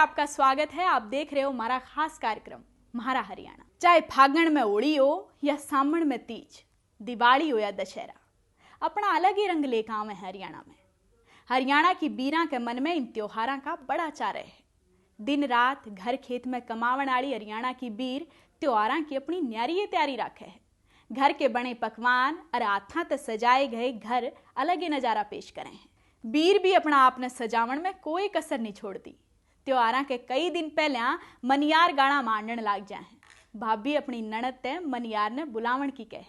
आपका स्वागत है। आप देख रहे हो हमारा खास कार्यक्रम म्हारा हरियाणा। चाहे फागण में होली हो या सामण में तीज, दिवाली हो या दशहरा, अपना अलग ही रंग लेकर आवे हरियाणा में। हरियाणा की बीरा के मन में इन त्योहारों का बड़ा चार है। दिन रात घर खेत में कमावन वाली हरियाणा की बीर त्योहारों की अपनी न्यारी तैयारी रखे है। घर के बने पकवान और हाथा ते सजाए गए घर अलग ही नजारा पेश करे हैं। बीर भी अपना आप ने सजावण में कोई कसर नहीं छोड़ती। त्योहारों के कई दिन पहले मनियार गाना मांडन लग जाए हैं। भाभी अपनी ननद ते मनियार ने बुलावण की कहे,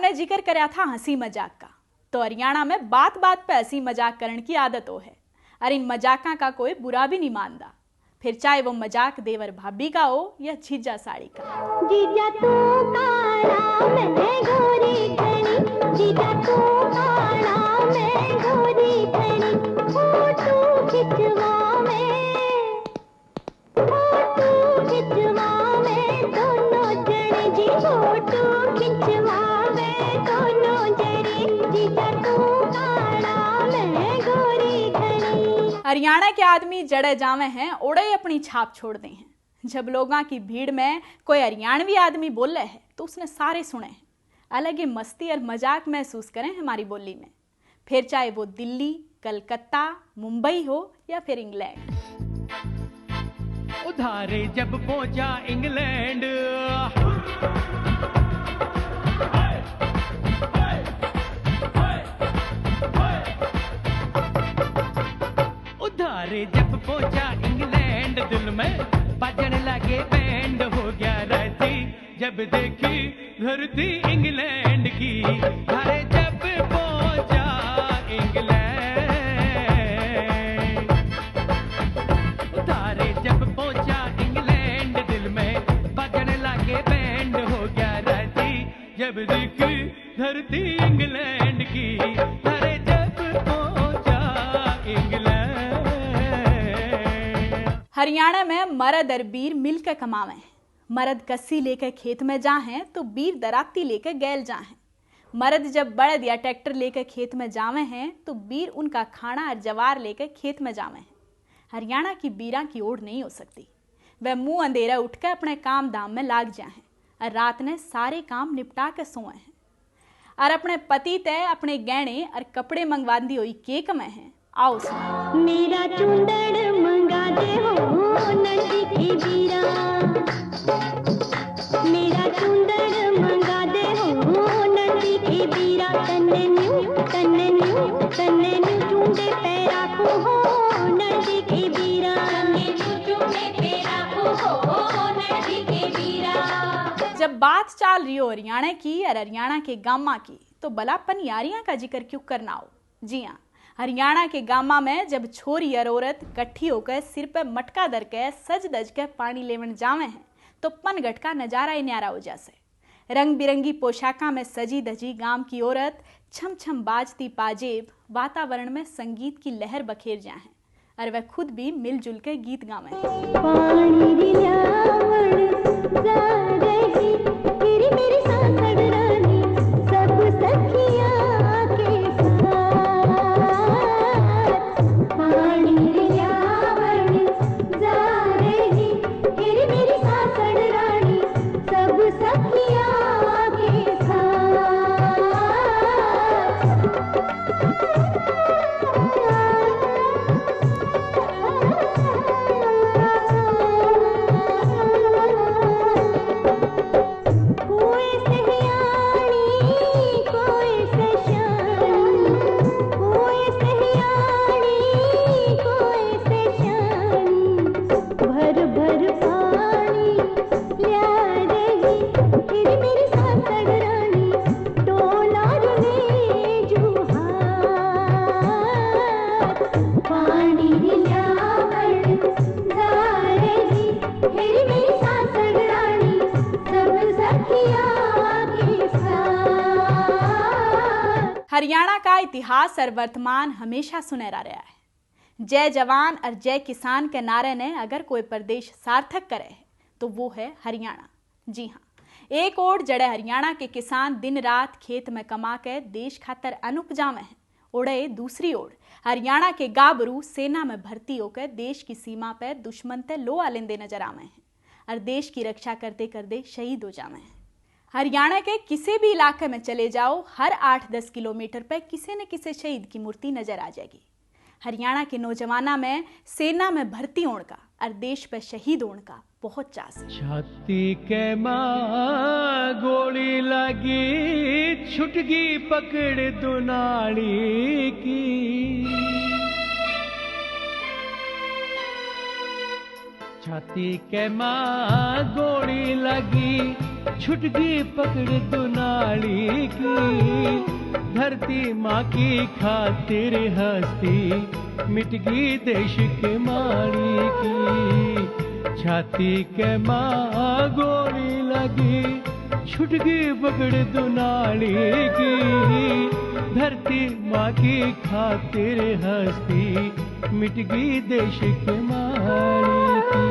जिक्र कराया था हंसी मजाक का। तो हरियाणा में बात बात पे हंसी मजाक करने की आदत हो है और इन मजाका का कोई बुरा भी नहीं मानता, फिर चाहे वो मजाक देवर भाभी का हो या जीजा साड़ी का। जीजा तू काला मैं गोरी घनी, जीजा तू काला मैं गोरी घनी, फोटो खिंचवा में दोनों जने जी, फोटो खिंचवा हरियाणा के आदमी जड़े जावे हैं ओड़े अपनी छाप छोड़ते हैं। जब लोगों की भीड़ में कोई हरियाणवी आदमी बोले है तो उसने सारे सुने हैं। अलग ही मस्ती और मजाक महसूस करें हमारी बोली में, फिर चाहे वो दिल्ली, कलकत्ता, मुंबई हो या फिर इंग्लैंड। उधारे जब पहुंचा इंग्लैंड, जब पहुंचा इंग्लैंड, दिल में बजन लगे बैंड, हो गया राजी जब देखी धरती इंग्लैंड की। अरे जब पहुंचा इंग्लैंड, उतारे जब पहुंचा इंग्लैंड, दिल में बजन लगे बैंड, हो गया राजी जब देखी धरती इंग्लैंड की। अरे जब पहुंचा इंग्लैंड। हरियाणा में मर्द और बीर मिलकर कमावे हैं। मर्द कस्सी लेकर खेत में जा हैं तो बीर दराती लेकर गैल जा हैं। मर्द जब बड़द या ट्रैक्टर लेकर खेत में जावे हैं तो बीर उनका खाना और जवार लेकर खेत में जावे हैं। हरियाणा की बीरा की ओढ़ नहीं हो सकती। वह मुंह अंधेरा उठकर अपने काम दाम में लाग जाए हैं और रात ने सारे काम निपटा के सोए हैं और अपने पति तय अपने गहने और कपड़े मंगवाती हुई केक में हैं। आओ मेरा चुंदड़ मंगा दे हो नंदी की बीरा, मेरा चुंदड़ मंगा दे हो नंदी की बीरा, तन्ने न्यू चुंदे पैरा को हो नंदी की बीरा, चुंदे पैरा को हो नंदी की बीरा। जब बात चल रही हो हरियाणा की और हरियाणा के गामा की तो भला पनियारियां का जिक्र क्यों करना हो। जी हाँ, हरियाणा के गामा में जब छोरी और औरत इकट्ठी होकर सिर पर मटका धर के सज दज के पानी लेवन जावे हैं तो पनघट का नजारा ही न्यारा हो जासे। रंग बिरंगी पोशाका में सजी धजी गांव की औरत छम छम बाजती पाजेब वातावरण में संगीत की लहर बखेर जाए हैं और वह खुद भी मिलजुल के गीत गावे हरियाणा का इतिहास और वर्तमान हमेशा सुनहरा रहा है। जय जवान और जय किसान के नारे ने अगर कोई प्रदेश सार्थक करे है तो वो है हरियाणा। जी हाँ, एक ओर जड़े हरियाणा के किसान दिन रात खेत में कमा के देश खातर अन्न उपजावे हैं, उड़े दूसरी ओर हरियाणा के गाभरू सेना में भर्ती होकर देश की सीमा पर दुश्मन ते लोहा लेंदे नजर आवे हैं और देश की रक्षा करते करते शहीद हो जावे हैं। हरियाणा के किसी भी इलाके में चले जाओ, हर 8-10 किलोमीटर पर किसी न किसी शहीद की मूर्ति नजर आ जाएगी। हरियाणा के नौजवाना में सेना में भर्ती होने का और देश पर शहीद होने का बहुत चास है। छाती के मां गोली लगी, छुटगी पकड़ दुनाली की। छाती के मां गोली लगी, छुटगी पकड़ दुनाली की। धरती माँ की खातिर हस्ती, मिट गई देश के माड़ी की। छाती के माँ गोली लगी, छुट गई पकड़ दुनाली की। धरती माँ की खातिर हस्ती, मिट गई देश के माड़ी की।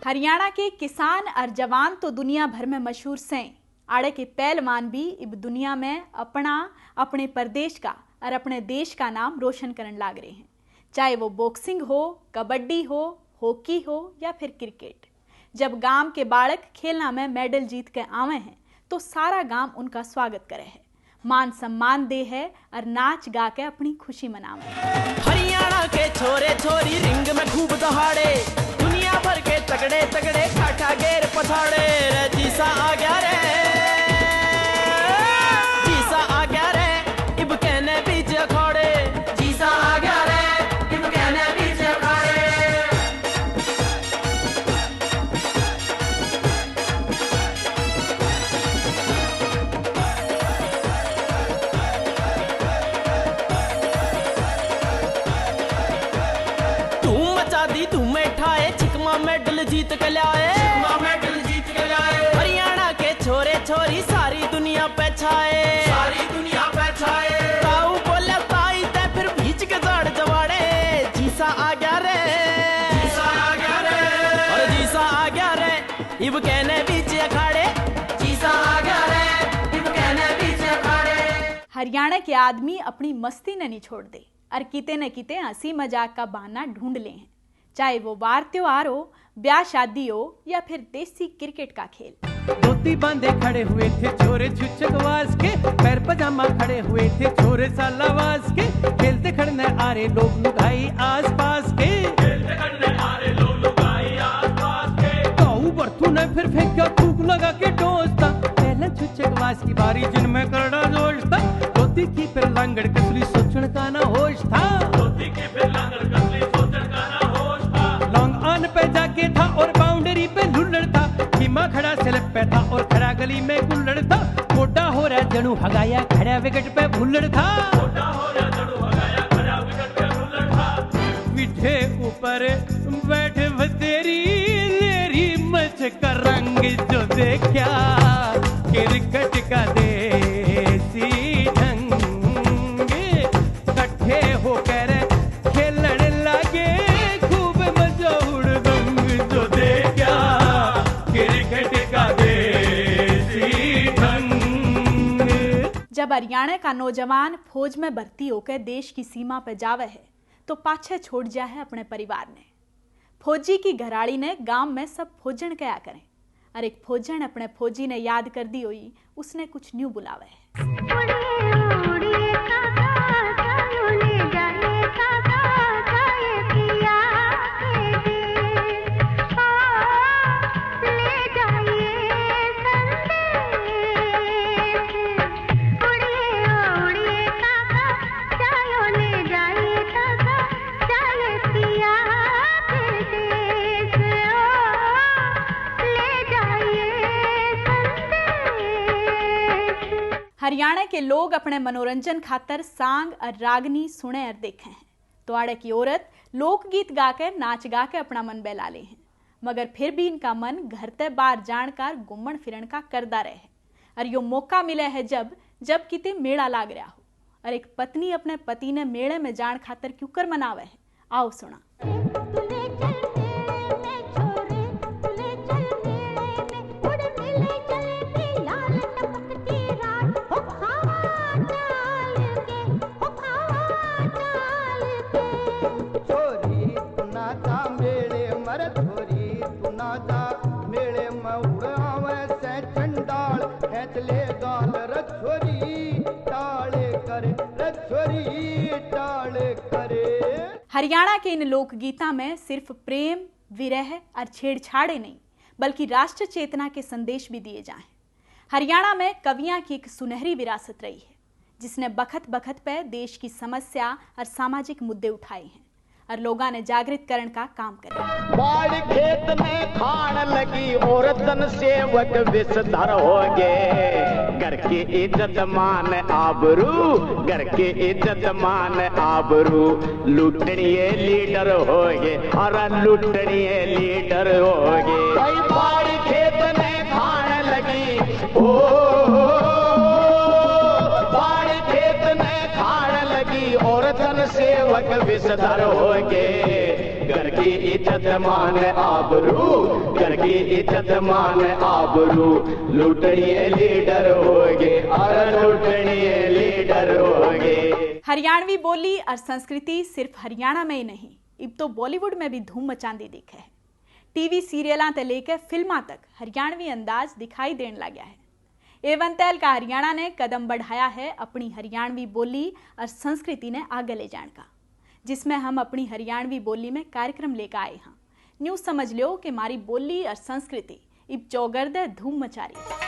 हरियाणा के किसान और जवान तो दुनिया भर में मशहूर से, आड़े के पहलवान भी इब दुनिया में अपने प्रदेश का और अपने देश का नाम रोशन करने लाग रहे हैं। चाहे वो बॉक्सिंग हो, कबड्डी हो, हॉकी हो या फिर क्रिकेट। जब गांव के बालक खेलना में मेडल जीत के आवे हैं तो सारा गांव उनका स्वागत करे है, मान सम्मान दे है और नाच गा के अपनी खुशी मनावे। हरियाणा के छोरे छोरी रिंग में खूब दहाड़े, दुनिया भर के तगड़े तगड़े ठाठा गेर पछाड़े। रे जीसा आ गया रे, जीसा आ गया रे, इब कहने बीच अखाड़े। जीसा आ गया रे, इब कहने बीच अखाड़े। मेडल जीत के लाए, मेडल जीत के लाए। हरियाणा के छोरे छोरी सारी दुनिया पे छाए, सारी दुनिया पे छाए। ताऊ बोले ताई ते फिर बीच के जाड़ जवाड़े। जीसा आ गया रे, जीसा आ गया रे, और जीसा आ गया रे, इब कहने बीच अखाड़े। जीसा आ गया रे, इब कहने बीच अखाड़े। हरियाणा के आदमी अपनी मस्ती ने नहीं छोड़ दे और किते न किते हंसी मजाक का बहाना ढूंढ ले हैं, चाहे वो वार त्योहार हो, ब्याह शादी हो या फिर देसी क्रिकेट का खेल। धोती बांधे खड़े हुए थे छोरे छुचकवास के, पैर पजामा खड़े हुए थे छोरे सालावास के। खेलते खड़ने आ रहे लोग लुगाई आस पास के, खेलते खड़ने आ रहे लोग लुगाई आस पास के। काऊ बर्थू ने फिर फेंका थूक लगा के डोसता, पहले छुचकवास की बारी जिनमें करड़ा जोश था। धोती की फिर लांगड़ कसली सोचण का ना होश था, धोती की फिर लांगड़ कसली सोचण का ना होश था। लॉन्ग ऑन पे जाके था और बाउंड्री पे लुल्लड़ था, खीमा खड़ा स्लिप पे था और खड़ा गली में गुल्लड़ था। मोटा हो रहा जणू हगाया खड़ा विकेट पे भुल्लड़ था, मोटा हो रहा जणू हगाया खड़ा विकेट पे भुल्लड़ था। पीठे ऊपर बैठ तेरी लेरी मच का रंग जो देखा, क्रिकेट का देसी ढंग। कट्ठे होकर खेलने लगे खूब मजा उड़दंग जो देखा, क्रिकेट का देसी ढंग। जब हरियाणा का नौजवान फौज में भर्ती होकर देश की सीमा पर जावे है तो पाछे छोड़ जा है अपने परिवार ने। फौजी की घराड़ी ने गांव में सब फौजन कया करें, और एक फौजन अपने फौजी ने याद कर दी हुई, उसने कुछ न्यू बुलावे है। हरियाणा के लोग अपने मनोरंजन खातर सांग और रागनी सुने और देखे हैं। त्वाड़े की औरत लोकगीत गाकर नाच गा के अपना मन बहला ले हैं, मगर फिर भी इनका मन घर ते बार जानकर घूमन फिरन का करदा रहे है। और यो मौका मिले है जब किते मेला लाग रहा हो और एक पत्नी अपने पति ने मेले में जान खातर क्यों कर मनावे है। आओ सुना। हरियाणा के इन लोकगीता में सिर्फ प्रेम, विरह और छेड़छाड़े नहीं बल्कि राष्ट्र चेतना के संदेश भी दिए जाएं। हरियाणा में कवियां की एक सुनहरी विरासत रही है जिसने बखत बखत पे देश की समस्या और सामाजिक मुद्दे उठाए हैं और लोगों ने जागृत करने का काम करे। बाड़ खेत में खान लगी औरतन सेवक विषधर होगे, घर की इज्जत मान आबरू, घर की इज्जत मान आबरू, लुटनिए लीडर होगे और लुटनिए लीडर होगे। बाड़ खेत में खान लगी बाड़ खेत में खान लगी औरतन सेवक विषधर होगे, घर की इज्जत मान आबरू, घर की इज्जत मान आबरू, लुटनिए लीडर होगे और लुटनिए लीडर होगे। हरियाणवी बोली और संस्कृति सिर्फ हरियाणा में ही नहीं, अब तो बॉलीवुड में भी धूम मचांदी दिखे है। टीवी सीरियलों से लेकर फिल्मां तक हरियाणवी अंदाज दिखाई देने लगा है। एवं तेल का हरियाणा ने कदम बढ़ाया है अपनी हरियाणवी बोली और संस्कृति ने आगे ले जाने का, जिसमें हम अपनी हरियाणवी बोली में कार्यक्रम लेकर आए हैं। न्यूज समझ लो कि हमारी बोली और संस्कृति इब चौगरदे धूम मचा रही है।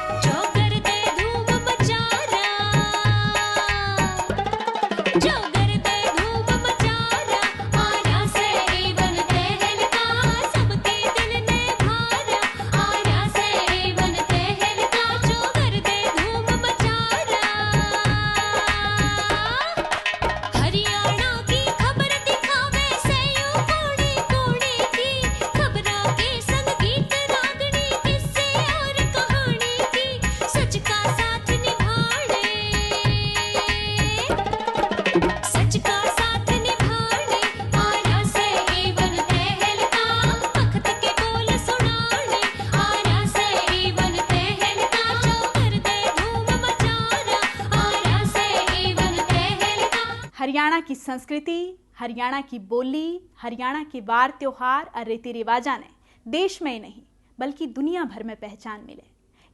हरियाणा की संस्कृति, हरियाणा की बोली, हरियाणा के वार त्योहार और रीति रिवाजा ने देश में ही नहीं बल्कि दुनिया भर में पहचान मिले।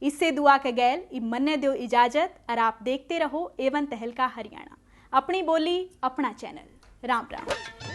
इससे दुआ के गैल इब मन्ने दो इजाजत और आप देखते रहो एवं तहलका हरियाणा, अपनी बोली अपना चैनल। राम राम।